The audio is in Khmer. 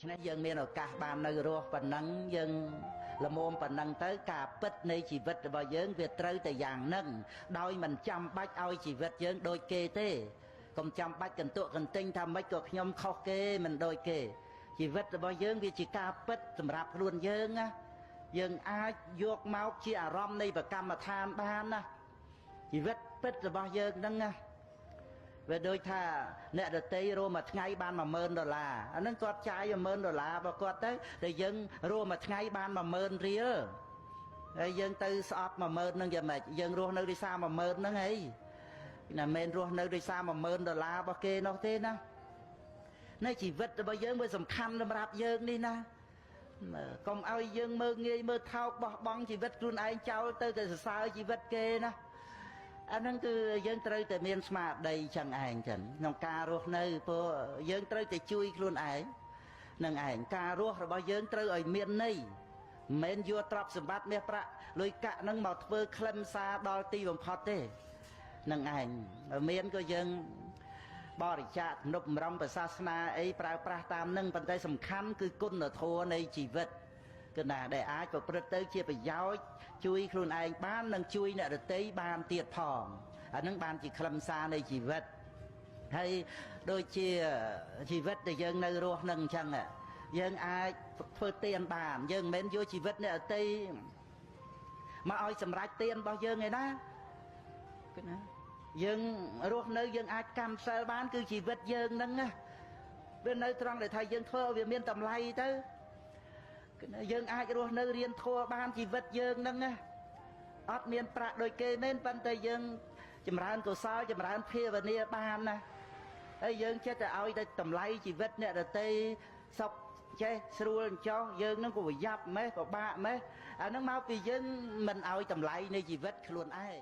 ฉะนั้นយើងមានឱកាសបាននៅរស់ប៉ុណ្ណឹងយើងល្មមប៉ុណ្ណឹងទៅការពិតនៃជីវិតរបស់យើងវាត្រូវតែយ៉ាងហ្នឹងដោយមិនចាំបាច់ឲ្យជីវិតយើងដូចគេទេកុំចាំបាច់កន្ទក់កន្ទិញថាម៉េចក៏ខ្ញុំខុសគេមិនដូចគេជីវិតរបស់យើងវាជាការពិតសម្រាប់ខ្លួនយើងណាយើងអាចយកមកជាអារម្មណ៍នៃប្រកម្មដ្ឋានបានណាជីវិតពិតរបស់យើងហ្នឹងណាវាដូចថាអ្នកដតីរួមមួយថ្ងៃបាន$10000អាហ្នឹងគាត់ចាយ$10000របស់គាត់ទៅតែយើងរួមមួយថ្ងៃបាន10000រៀលហើយយើងទៅស្អប់10000ហ្នឹងយ៉ាងម៉េចយើងរស់នៅដោយសារ10000ហ្នឹងអីណាមិនរស់នៅដោយសារ$10000របស់គេនោះទេណានៅជីវិតរបស់យើងវាសំខាន់សម្រាប់យើងនេះណាកុំឲ្យយើងមើលងាយមើលថោកបោះបង់ជីវិតខ្លួនឯងចោលទៅតែសរសើរជីវិតគេណាអាហ្នឹងគឺយើងត្រូវតែមានស្មារតីចឹងឯងចឹងក្នុងការរស់នៅព្រោះយើងត្រូវតែជួយខ្លួនឯងនឹងឯងការរស់របស់យើងត្រូវឲ្យមានន័យមិនមែនយកទ្រព្យសម្បត្តិមាសប្រាក់លុយកាក់ហ្នឹងមកធ្វើខ្លឹមសារដល់ទីបំផុតទេនឹងឯងមានក៏យើងបរិច្ចាគទំនុកម្រងព្រះសាសនាអីប្រើប្រាស់តាមនឹងប៉ុន្តែសំខាន់គឺគុណធម៌នៃជីវិតគឺណាដែលអាចប្រព្រឹត្តទៅជាប្រយោជន៍ជួយខ្លួនឯងបាននិងជួយអ្នកដទៃបានទៀតផងអានឹងបានជាខ្លឹមសារនៃជីវិតហើយដូចជាជីវិតដែលយើងនៅរស់នឹងអញ្ចឹងយើងអាចធ្វើទានបានយើងមិនមែនយកជីវិតអ្នកដទៃមកឲ្យសម្រេចទានរបស់យើងឯណាគឺណាយើងរស់នៅយើងអាចកម្មសិលបានគឺជីវិតយើងហ្នឹងណាវានៅត្រង់ដែលថាយើងធ្វើឲ្យវាមានតម្លៃទៅគឺយើងអាចរស់នៅរៀនធម៌បានជីវិតយើងហ្នឹងណាអត់មានប្រាក់ដូចគេមែនប៉ុន្តែយើងចម្រើនកុសលចម្រើនភាវនាបានណាហើយយើងចេះតែឲ្យតែតម្លៃជីវិតអ្នកដទៃសុខចេះស្រួលអញ្ចោះយើងនឹងក៏ប្រយ័ត្នម៉េះពិបាកម៉េះអាហ្នឹងមកពីយើងមិនឲ្យតម្លៃនៃជីវិតខ្លួនឯង